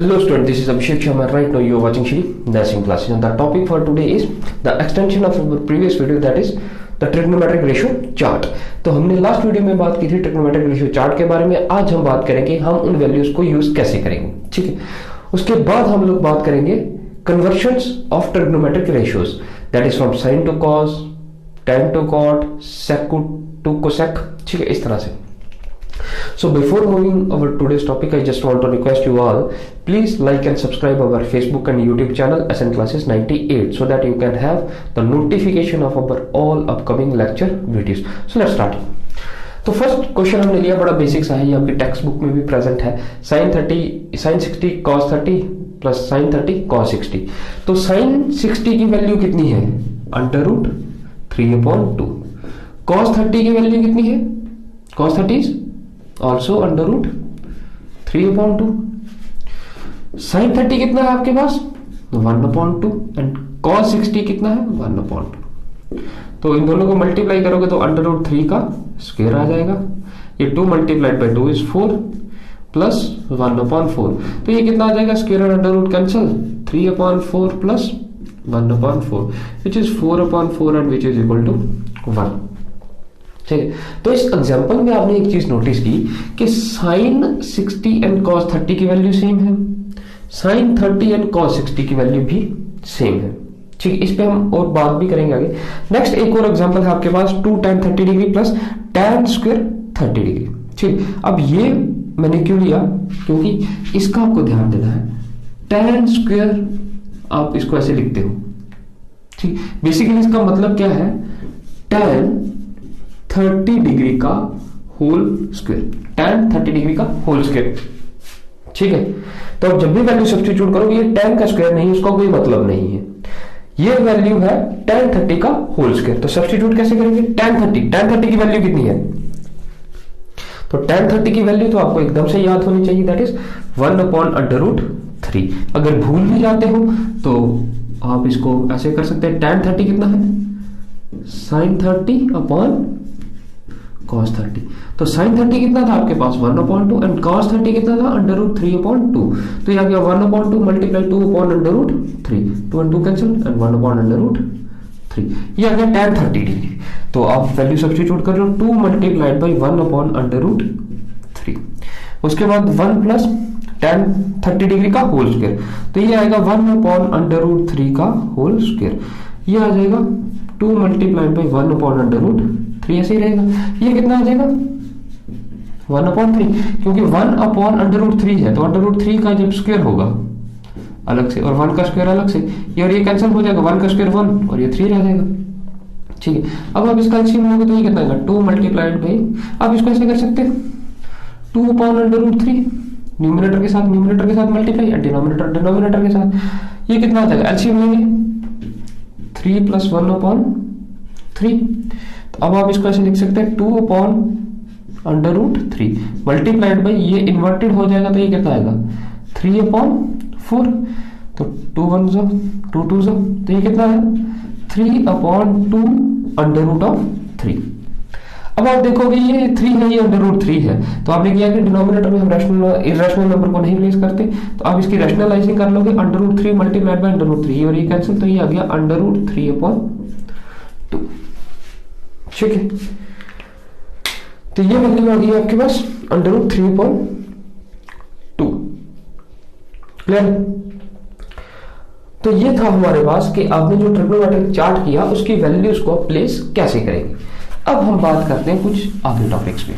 Hello student, this is Abhishek Sharma. Right now you are watching Shri Nursing classes and the topic for today is the extension of our previous video, that is the trigonometric ratio chart. तो हमने last video में बात की थी trigonometric ratio chart के बारे में। आज हम बात करेंगे हम उन वैल्यूज को यूज कैसे करेंगे, ठीक है। उसके बाद हम लोग बात करेंगे conversions of trigonometric ratios, that is from sine to cos, tan to cot, sec to cosec, ठीक है, इस तरह से। So before moving our today's topic, I just want to request you all, please like and subscribe our Facebook and YouTube channel SN Classes 98 so that you can have the notification of our all upcoming lecture videos. So let's start. तो first question हमने लिया, बड़ा basic सा है, ये आपकी text book में भी प्रेजेंट है। sin 60 cos 30 plus sin 30 cos 60। तो sin 60 की वैल्यू कितनी है? √3/2। cos 30 की वैल्यू कितनी है? cos 30 is also √3/2। sin 30 कितना है आपके पास? 1/2 एंड cos 60 कितना है? 1/2। तो इन दोनों को मल्टीप्लाई करोगे तो √3 का स्क्वायर आ जाएगा। ये 2 मल्टीप्लाइड बाई 2 इज 4 प्लस 1/4। तो ये कितना आ जाएगा? स्क्वायर और under root cancel, 3/4 plus 1/4 which is 4/4 and which is equal to 1। ठीक है, तो इस एग्जांपल में आपने एक चीज नोटिस की कि sin 60 एंड cos 30 की वैल्यू सेम है, sin 30 एंड cos 60 की वैल्यू भी सेम है। ठीक है, इस पे हम और बात भी करेंगे आगे। नेक्स्ट एक और एग्जांपल है आपके पास 2 tan 30 degree plus tan square 30 degree. ठीक, अब ये मैंने क्यों लिया? क्योंकि इसका आपको ध्यान देना है। tan स्क्वायर आप इसको ऐसे लिखते हो, ठीक, बेसिकली इसका मतलब क्या है? tan 30 डिग्री का होल स्क्वायर, tan 30 डिग्री का होल स्क्वायर। ठीक है, तो अब जब भी वैल्यू सब्स्टिट्यूट करोगे, ये tan का स्क्वायर नहीं, उसका कोई मतलब नहीं है। ये वैल्यू है tan 30 का होल स्क्वायर। तो सब्स्टिट्यूट कैसे करेंगे? tan 30 की वैल्यू कितनी है? तो tan 30 की वैल्यू तो आपको एकदम से याद होनी चाहिए, दैट इज 1/√3। अगर भूल भी जाते हो तो आप इसको ऐसे कर सकते हैं, tan 30 कितना है? sin 30 cos 30। तो sin 30 कितना था आपके पास? 1/2 एंड cos 30 कितना था? √3/2। तो ये आ गया 1/2 मल्टीप्लाई 2/√3, 2 and 2 कैंसिल एंड 1/√3। ये आ गया tan 30 डिग्री। तो आप वैल्यू सब्स्टिट्यूट कर रहे हो, 2 मल्टीप्लाइड बाई 1/√3। उसके बाद 1 प्लस tan 30 डिग्री का होल स्क्वायर, तो ये आएगा 1/√3 का होल स्क्वायर। ये आ जाएगा 2 मल्टीप्लाइड बाई 1/√3, ऐसे ही रहेगा। ये कितना आ जाएगा? 1/3, क्योंकि 1/√3 है, तो √3 का जब स्क्वायर होगा अलग से और 1 का स्क्वायर अलग से, ये और ये कैंसिल हो जाएगा, 1 का स्क्वायर 1 और ये 3 रह जाएगा। ठीक है, अब आप इसका एलसीएम लोगे तो ये कितना आएगा? 2 मल्टीप्लाइड बाई, आप इसको ऐसे कर सकते हैं 2/√3, न्यूमरेटर के साथ मल्टीप्लाई और डिनोमिनेटर के साथ। ये कितना आ जाएगा? एलसीएम लेंगे 3 प्लस 1/3। तो अब आप इसको ऐसे लिख सकते हैं 2/√3 मल्टीप्लाइड बाई, ये इन्वर्टेड हो जाएगा तो ये कितना आएगा? 3/4। तो 2 1 2 2 तो ये कितना है? 3/2√3। अब आप देखोगे ये 3 है, ये √3 है, तो आपने किया कि डिनोमिनेटर में हम इरेशनल नंबर को नहीं प्लेस करते, तो आप इसकी रैशनलाइजिंग कर लोगे, √3 मल्टीप्लाइड बाई √3 और ये कैंसिल, तो ये आ गया √3/2। ठीक है, तो ये वैल्यू आ गई आपके पास √3/2। क्लियर? तो ये था हमारे पास कि आपने जो ट्रिग्नोमेट्रिक चार्ट किया उसकी वैल्यूज को प्लेस कैसे करेंगे। अब हम बात करते हैं कुछ आगे टॉपिक्स पे।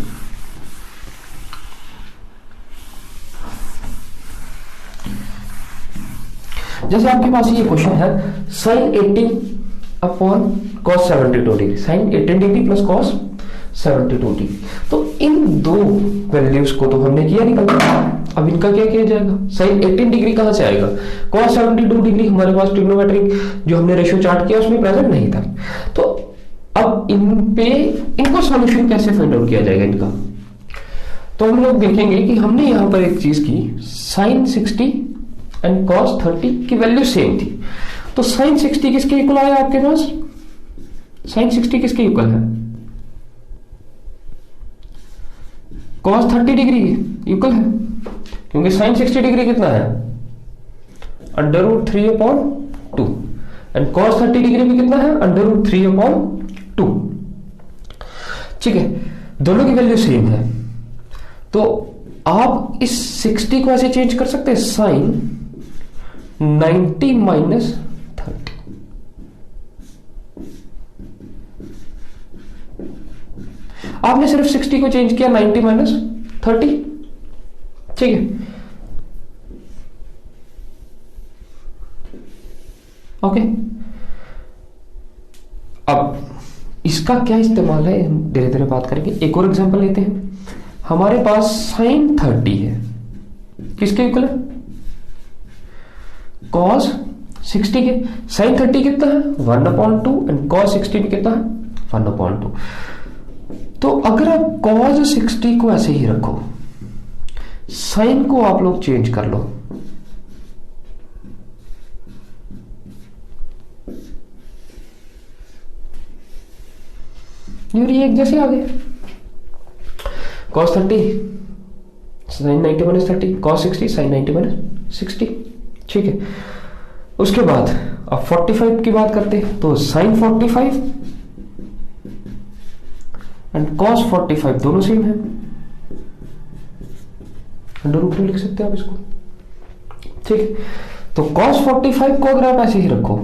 जैसे आपके पास ये क्वेश्चन है sin 18/cos 72 degree, sin 18 degree plus cos 72 degree. तो इन दो वैल्यूज को तो हमने किया निकल, अब इनका क्या किया जाएगा? sin 18 डिग्री कहां से आएगा? cos 72 डिग्री हमारे पास ट्रिग्नोमेट्रिक जो हमने रेशियो चार्ट किया उसमें प्रेजेंट नहीं था। तो अब इनको सॉल्यूशन कैसे फाइंड आउट किया जाएगा इनका? तो हम लोग देखेंगे कि हमने यहां पर एक चीज की, sin 60 एंड cos 30 की वैल्यू सेम थी। तो sin 60 किसके इक्वल आया आपके पास? sin 60 किसके इक्वल है? cos 30 डिग्री इक्वल है, क्योंकि sin 60 डिग्री कितना है? √3/2 एंड cos 30 डिग्री भी कितना है, √3/2। ठीक है, दोनों की वैल्यू सेम है। तो आप इस 60 को ऐसे चेंज कर सकते हैं, साइन 90 माइनस 30। आपने सिर्फ 60 को चेंज किया 90 माइनस 30। ठीक है, ओके। अब इसका क्या इस्तेमाल है हम धीरे धीरे बात करेंगे। एक और एग्जांपल लेते हैं। हमारे पास साइन 30 है, किसके इक्वल है, cos 60 के। साइन 30 कितना है, 1/2 एंड cos 60 भी कितना है, 1/2। तो अगर आप cos 60 को ऐसे ही रखो, साइन को आप लोग चेंज कर लो, ये एक जैसे आ गए। cos 30 sin 90 minus 30, cos 60 sin 90 minus 60। ठीक है, उसके बाद अब 45 की बात करते हैं, तो sin 45 एंड cos 45 दोनों सेम है, √2 लिख सकते हैं आप इसको। ठीक है, तो cos 45 को अगर आप ऐसे ही रखो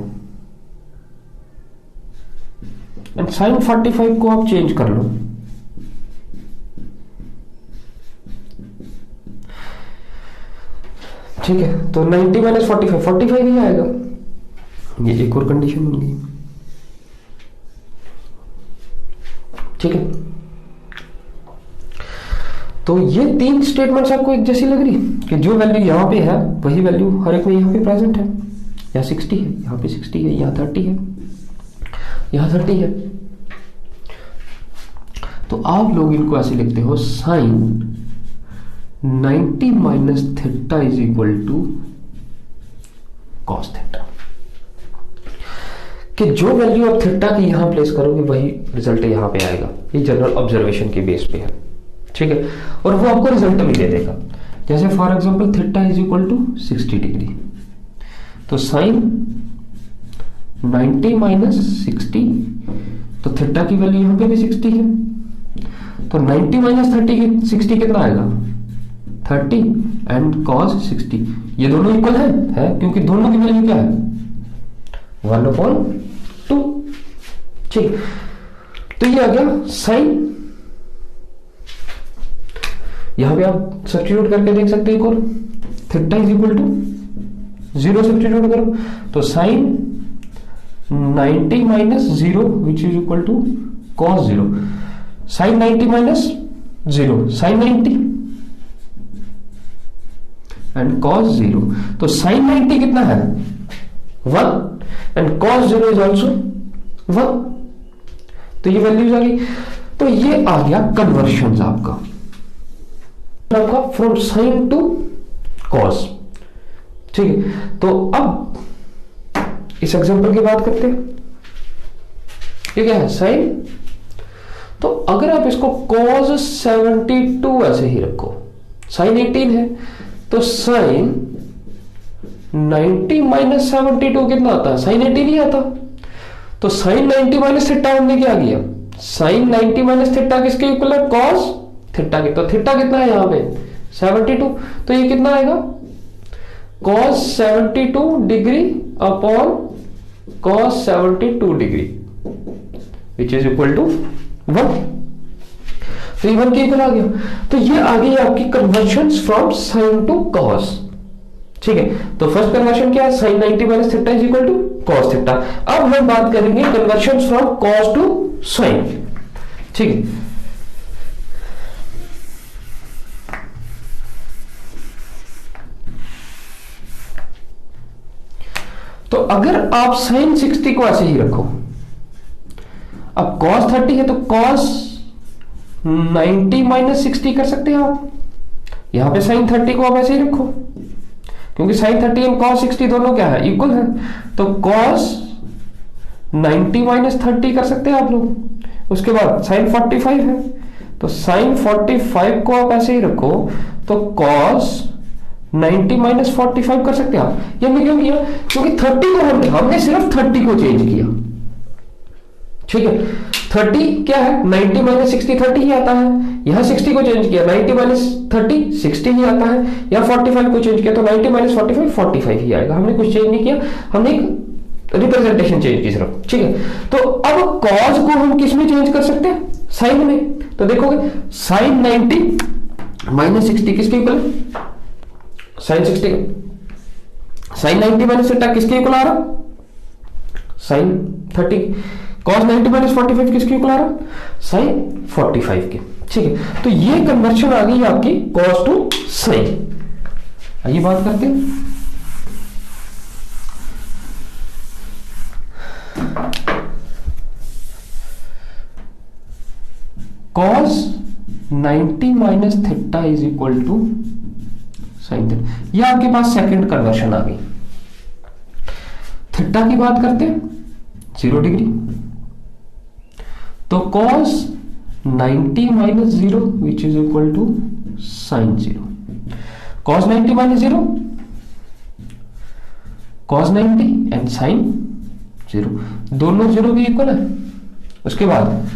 एंड sin 45 को आप चेंज कर लो, ठीक है, तो 90 माइनस 45 ही आएगा। ये एक और कंडीशन बन गई। ठीक है, तो ये 3 स्टेटमेंट्स आपको एक जैसी लग रही कि जो वैल्यू यहां पे है वही वैल्यू हर एक में यहां पे प्रेजेंट है। यहाँ 60 है, यहाँ पे 60 है, यहाँ 30 है, यहाँ 30 है। तो आप लोग इनको ऐसे लिखते हो, sine 90 minus theta is equal to cos theta, कि जो वैल्यू आप थीटा की यहां प्लेस करोगे वही रिजल्ट यहां पे आएगा। ये जनरल ऑब्जर्वेशन के बेस पे है। ठीक है, और वो आपको रिजल्ट भी दे देगा। जैसे for example theta is equal to 60 degree, तो साइन 90 माइनस 60, तो थीटा की वैल्यू यहां पे भी 60 है, तो 90 माइनस 60 कितना आएगा, 30 एंड cos 60। ये दोनों इक्वल है क्योंकि दोनों की वैल्यू क्या है, 1/2। ठीक, तो ये आ गया साइन। यहां पे आप सब्स्टिट्यूट करके देख सकते हैं, और theta is equal to 0 substitute करो, तो sine 90 minus 0 which is equal to cos 0। Sine 90 minus 0 sine 90 and cos 0, तो साइन 90 कितना है, 1 एंड cos 0 इज ऑल्सो 1। तो ये वैल्यूज आ गई। तो ये आ गया कन्वर्शन आपका फ्रॉम साइन टू cos। ठीक है, तो अब इस एग्जांपल की बात करते हैं। ये क्या है, साइन। तो अगर आप इसको cos 72 ऐसे ही रखो, साइन 18 है, तो साइन 90 माइनस 72 कितना आता है, साइन 18 ही आता। तो साइन 90 माइनस थीटा हमने क्या किया, साइन 90 माइनस थीटा किसके इक्वल है, cos थीटा के। तो थीटा कितना है यहाँ पे 72, तो ये कितना आएगा, cos 72 degree upon cos 72 degree which is equal to 1। तो ये 1 के इक्वल आ गया। तो ये आ गई आपकी conversion from sine to cos। ठीक है, तो फर्स्ट कन्वर्शन क्या है, sine 90 minus theta is equal to cos theta. अब हम बात करेंगे conversion from cos to sine. ठीक है, तो अगर आप साइन 60 को ऐसे ही रखो, अब cos 30 है तो cos 90 माइनस 60 कर सकते हैं आप। यहां पे साइन 30 को आप ऐसे ही रखो, क्योंकि साइन 30 एंड cos 60 दोनों क्या है, इक्वल है। तो cos 90 माइनस 30 कर सकते हैं आप लोग। उसके बाद साइन 45 है, तो साइन 45 को आप ऐसे ही रखो, तो cos 90 माइनस 45 कर सकते हैं आप। ये हमने क्यों किया? क्योंकि 30 को हमने सिर्फ 30 को चेंज किया, ठीक है। 30 क्या है? 90 माइनस 60 30 ही आता है। यहां 60 को चेंज किया, 90 माइनस 30 60 ही आता है। या 45 को चेंज किया तो 90 माइनस 45 45 ही आएगा। हमने कुछ चेंज नहीं किया, हमने एक रिप्रेजेंटेशन चेंज की सिर्फ, ठीक है। तो अब कॉज को हम किस में चेंज कर सकते हैं? साइन में। तो देखोगे साइन 90 माइनस 60 किसके इक्वल है? साइन 60, साइन 90 माइनस थीटा किसके इक्वल आ रहा? साइन 30। कॉस 90 माइनस 45 किसके इक्वल आ रहा? साइन 45 के, ठीक है। तो ये कन्वर्शन आ गई आपकी कॉस टू साइन। आइए बात करते हैं cos 90 minus theta is equal to sine theta. ये आपके पास सेकंड कन्वर्शन आ गई। थीटा की बात करते हैं 0 डिग्री, तो cos 90 minus 0 which is equal to sine 0। cos 90 minus 0 cos 90 and sine 0, दोनों 0 के इक्वल है। उसके बाद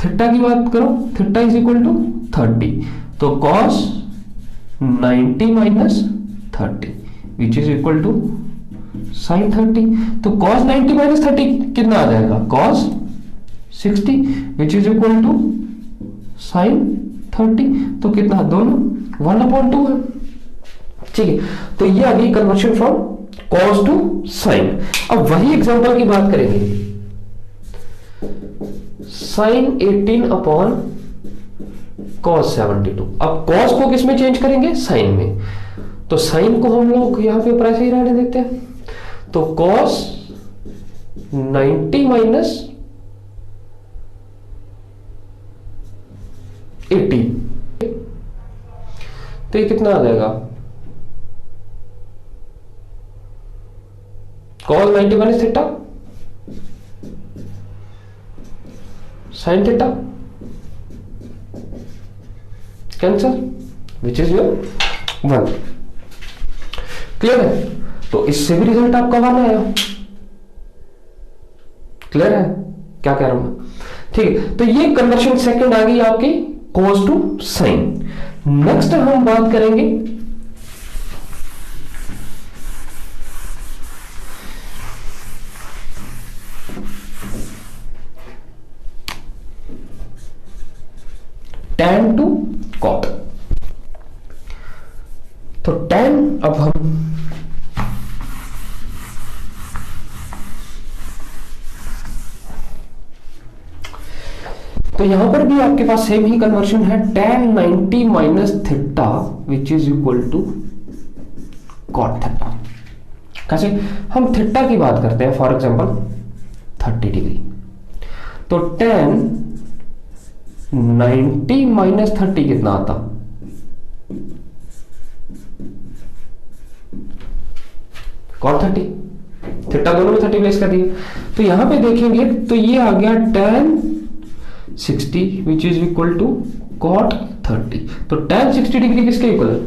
थीटा की बात करो, थीटा इज इक्वल टू 30, तो cos 90 minus 30 which is equal to sine 30। तो cos 90 माइनस 30 कितना आ जाएगा? cos 60 which is equal to sine 30। तो कितना? दोनों 1/2 है, ठीक है। तो ये आ गई conversion from cos to sine. अब वही एग्जांपल की बात करेंगे, साइन 18 अपॉन cos 72। अब cos को किस में चेंज करेंगे? साइन में। तो साइन को हम लोग यहां पे ऊपर ऐसे ही रहने देते हैं। तो cos 90 माइनस 18, तो ये कितना आ जाएगा? cos 90 minus theta sine theta cancel, which is your 1। Clear है? तो इससे भी रिजल्ट आपका 1 आया। क्लियर है क्या कह रहा हूं मैं? ठीक है। तो ये कन्वर्शन सेकंड आ गई आपकी cos टू साइन। नेक्स्ट हम बात करेंगे tan टू cot। तो tan अब हम तो यहां पर भी आपके पास सेम ही कन्वर्शन है, tan 90 minus theta which is equal to cot theta. कैसे? हम थीटा की बात करते हैं, फॉर एग्जांपल 30 डिग्री। तो tan 90 माइनस 30 कितना आता? cot 30। थीटा दोनों में 30 प्लेस कर दिए। तो यहां पे देखेंगे तो ये आ गया tan 60 which is equal to cot 30। तो tan 60 डिग्री किसके इक्वल है?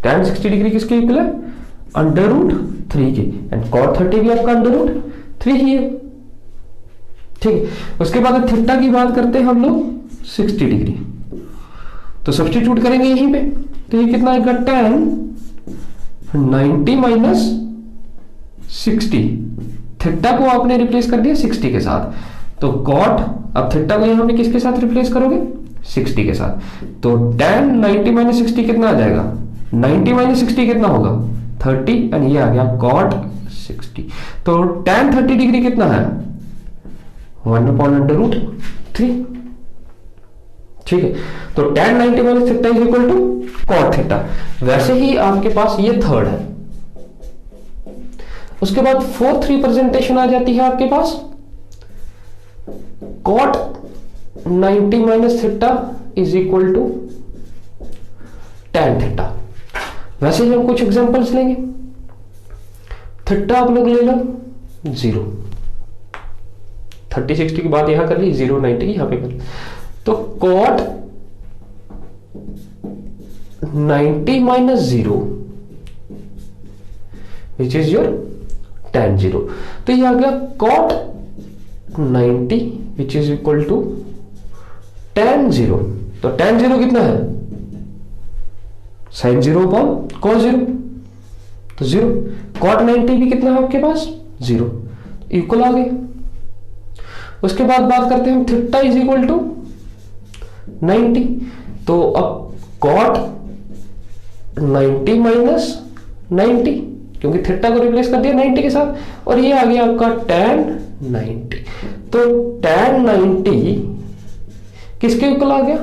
tan 60 डिग्री किसके इक्वल है? √3 के। एंड cot 30 भी आपका √3 ही है, ठीक है। उसके बाद थीटा की बात करते हैं हम लोग 60 डिग्री। तो सब्स्टिट्यूट करेंगे यहीं पे, तो ये कितना आएगा? tan 90 minus 60। थीटा को आपने रिप्लेस कर दिया 60 के साथ, तो cot, अब थीटा को यहां पे किसके साथ रिप्लेस करोगे? 60 के साथ। तो tan 90 माइनस 60 कितना आ जाएगा? 90 माइनस 60 कितना होगा? 30, एंड ये आ गया cot 60। तो tan 30 डिग्री कितना है? 1/√3, ठीक है। तो tan 90 minus theta is equal to cot theta. वैसे ही आपके पास ये थर्ड है। उसके बाद फोर्थ रिप्रेजेंटेशन आ जाती है आपके पास cot 90 minus theta is equal to tan theta. वैसे ही हम कुछ एग्जांपल्स लेंगे। थीटा आप लोग ले लो 0, 30 60 की बात यहां कर ली, 0 90 यहां पे कर। तो cot 90 minus 0 which is your tan 0। तो ये आ गया cot 90 which is equal to tan 0। तो tan 0 कितना है, sin 0 अपॉन cos 0, तो 0। cot 90 भी कितना है आपके पास, 0, इक्वल आ गए। उसके बाद बात करते हैं हम थीटा इज इक्वल टू 90। तो अब cot 90 माइनस 90, क्योंकि थीटा को रिप्लेस कर दिया 90 के साथ, और ये आ गया आपका tan 90। तो tan 90 किसके इक्वल आ गया,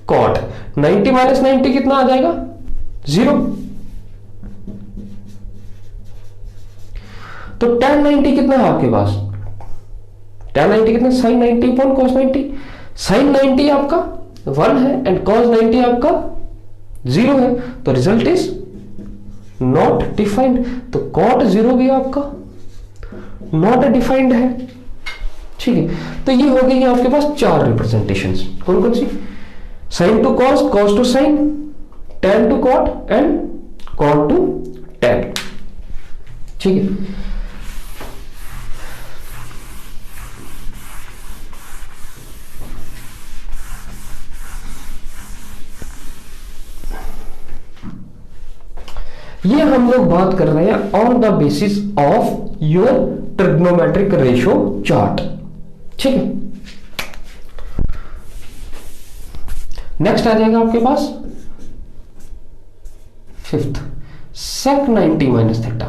cot 90 माइनस 90 कितना आ जाएगा, 0। तो tan 90 कितना है आपके पास, tan 90 कितना, sin 90 अपॉन cos 90। sin 90 आपका 1 है एंड cos 90 आपका 0 है, तो रिजल्ट इज नॉट डिफाइंड। तो cot 0 भी आपका नॉट डिफाइंड है, ठीक है। तो ये हो गई आपके पास 4 रिप्रेजेंटेशंस, कौन कौन सी, sin to cos, cos to sin, tan to cot and cot to tan, ठीक है। ये हम लोग बात कर रहे हैं on the basis of your trigonometric ratio chart, ठीक है। नेक्स्ट आ जाएगा आपके पास 5th, sec 90 minus theta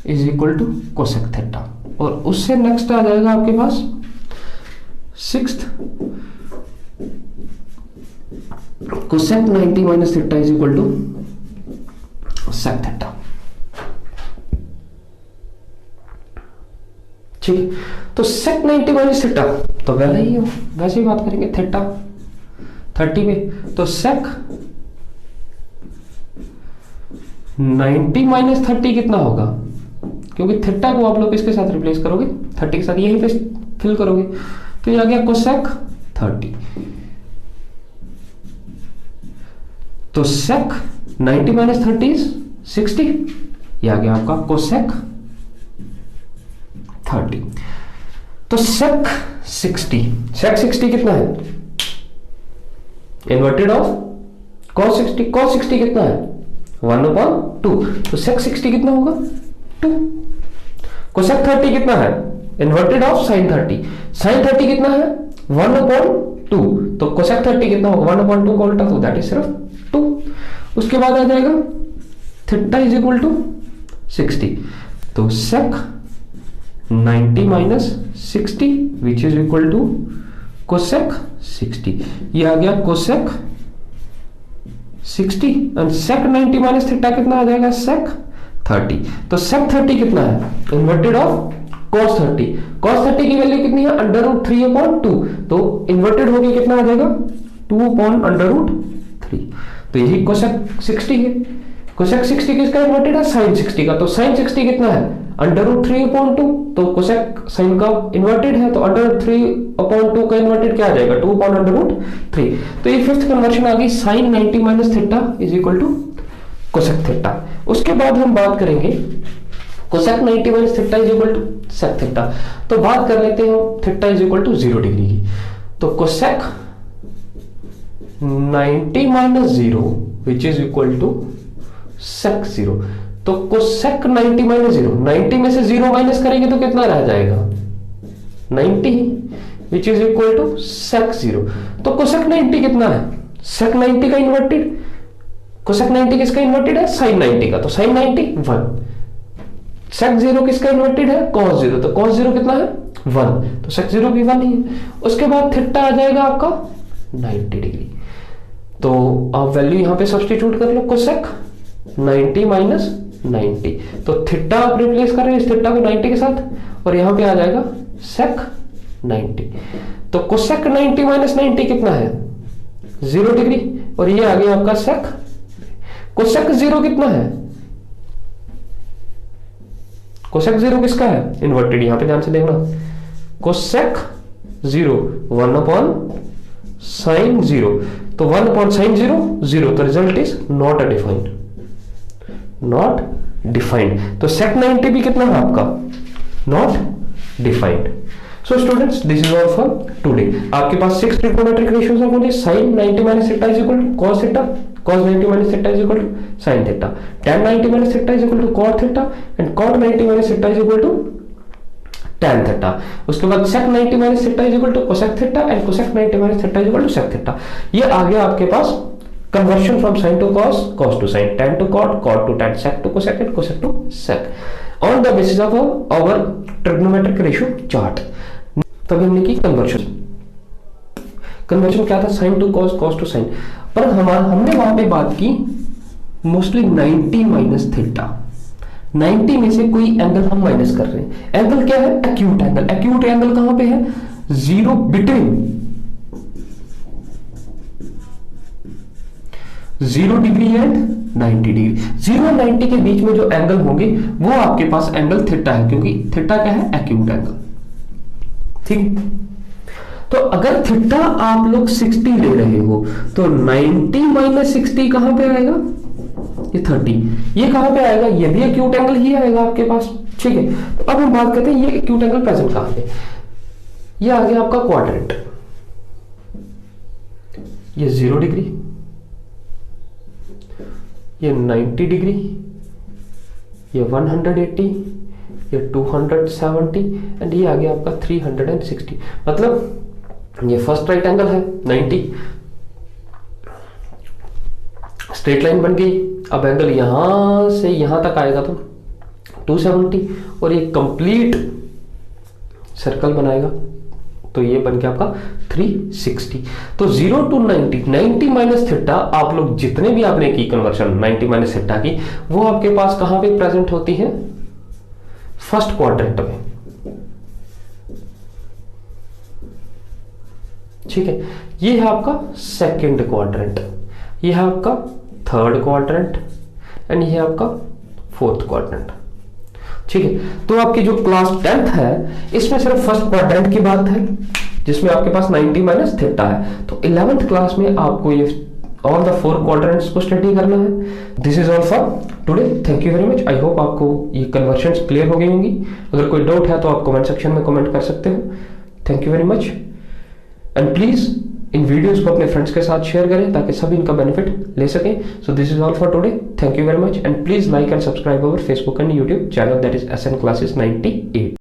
is equal to cosec theta, और उससे नेक्स्ट आ जाएगा आपके पास 6th, cosec 90 minus theta is equal to sec theta, ठीक है। तो sec 90 माइनस थीटा तो वैसे ही हो, वैसे ही बात करेंगे थीटा 30 पे, तो sec 90 माइनस 30 कितना होगा, क्योंकि थीटा को आप लोग इसके साथ रिप्लेस करोगे 30 के साथ, यहीं पे फिल करोगे, तो ये आ गया cosec 30। तो sec 90 माइनस 30 इज 60, ये आ गया आपका cosec 30। तो sec 60 कितना है, इन्वर्टेड ऑफ cos 60, cos 60 कितना है 1/2, तो sec 60 कितना होगा 2। cosec 30 कितना है, इन्वर्टेड ऑफ sin 30, sin 30 कितना है 1/2, तो cosec 30 कितना होगा 1/2 का उल्टा, तो दैट इज सिर्फ 2। उसके बाद आ जाएगा थीटा इज इक्वल टू 60, तो sec 90 minus 60 which is equal to cosec 60, ये आ गया cosec 60 and sec 90 minus theta कितना आ जाएगा sec 30। तो sec 30 कितना है, इन्वर्टेड ऑफ cos 30, cos 30 की वैल्यू कितनी है √3/2, तो इन्वर्टेड होगी कितना आ जाएगा 2/√3, तो यही cosec 60 है। cosec 60 किसका इन्वर्टेड है, sin 60 का, तो sin 60 कितना है √3/2, तो cosec sin का इन्वर्टेड है, तो √3/2 का इन्वर्टेड क्या आ जाएगा 2/√3। तो ये 5th कन्वर्शन आ गई, sin 90 minus theta is equal to cosec theta. उसके बाद हम बात करेंगे cosec 90 minus theta is equal to sec theta. तो बात कर लेते हैं theta is equal to 0 degree की, तो cosec 90 minus 0 which is equal to sec 0। तो cosec 90 माइनस 0, 90 में से 0 माइनस करेंगे तो कितना रह जाएगा 90 which is equal to sec 0। तो cosec 90 कितना है, sec 90 का इन्वर्टेड, cosec 90 किसका इन्वर्टेड है sin 90 का, तो sin 90 1, sec 0 किसका इन्वर्टेड है cos 0, तो cos 0 कितना है 1, तो sec 0 भी 1 ही है। उसके बाद थीटा आ जाएगा आपका 90 डिग्री, तो आप वैल्यू यहां पे सब्स्टिट्यूट कर लो cosec 90 माइनस 90, तो थीटा आप रिप्लेस कर रहे हैं इस थीटा को 90 के साथ, और यहां पे आ जाएगा sec 90। तो cosec 90 माइनस 90 कितना है 0 डिग्री, और ये आ गया आपका sec। cosec 0 कितना है, cosec 0 किसका है इन्वर्टेड, यहां पे ध्यान से देखना, cosec 0 1/sin 0, तो 1 अपॉन साइन 0 0, तो result is not defined, not defined. तो sec 90 भी कितना है आपका, not defined. So students this is all for today. आपके पास 6 ट्रिग्नोमेट्रिक रेशियोज हैं, sin 90 minus theta is equal to cos theta, cos 90 minus theta is equal to sin theta, tan 90 minus theta is equal to cot theta and cot 90 minus theta is equal to tan theta. उसके बाद sec 90 minus theta is equal to cosec theta and cosec 90 minus theta is equal to sec theta. ये आ गया आपके पास conversion from sin to cos, cos to sin, tan to cot, cot to tan, sec to cosec and cosec to sec on the basis of our trigonometric ratio chart। तभी हमने की conversion. Conversion क्या था, sin to cos, cos to sin। पर हमने वहां पे बात की मोस्टली 90 माइनस थीटा। 90 में से कोई एंगल हम माइनस कर रहे हैं। एंगल क्या है, एक्यूट एंगल। एक्यूट एंगल कहां पे है, 0 बिटवीन 0 डिग्री एंड 90 डिग्री। 0 और 90 के बीच में जो एंगल होंगे वो आपके पास एंगल थीटा है, क्योंकि थीटा क्या है, एक्यूट एंगल। ठीक, तो अगर थीटा आप लोग 60 ले रहे हो तो 90 माइनस 60 कहां पे आएगा, ये 30। ये कहां पे आएगा, ये भी एक्यूट एंगल ही आएगा आपके पास। ठीक है, तो अब हम बात करते हैं ये एक्यूट एंगल प्रेजेंट कहां पे। ये आ गया आपका क्वाड्रेंट, ये 0 डिग्री, ये 90 डिग्री, ये 180, ये 270 एंड ये आ गया आपका 360। मतलब ये फर्स्ट राइट एंगल है 90, स्ट्रेट लाइन बन गई। अब एंगल यहां से यहां तक आएगा तो 270 और ये कंप्लीट सर्कल बनाएगा, तो ये बन गया आपका 360। तो 0 to 90, 90 माइनस थीटा, आप लोग जितने भी आपने की कन्वर्शन 90 माइनस थीटा की, वो आपके पास कहां पे प्रेजेंट होती है, फर्स्ट क्वाड्रेंट में। ठीक है, ये है आपका सेकंड क्वाड्रेंट, ये है आपका थर्ड क्वाड्रेंट एंड ये है आपका फोर्थ क्वाड्रेंट। ठीक है, तो आपकी जो क्लास 10th है इसमें सिर्फ फर्स्ट क्वाड्रेंट की बात है, जिसमें आपके पास 90 माइनस थीटा है। तो 11th क्लास में आपको ये ऑल द 4 क्वाड्रेंट्स को स्टडी करना है। This is all for today, thank you very much. I hope आपको ये कन्वर्शंस क्लियर हो गई होंगी। अगर कोई डाउट है तो आप कमेंट सेक्शन में कमेंट कर सकते हो। Thank you very much and please in videos को अपने फ्रेंड्स के साथ शेयर करें ताकि सभी इनका बेनिफिट ले सकें। So this is all for today, thank you very much and please like and subscribe our Facebook and YouTube channel, that is SN Classes 98।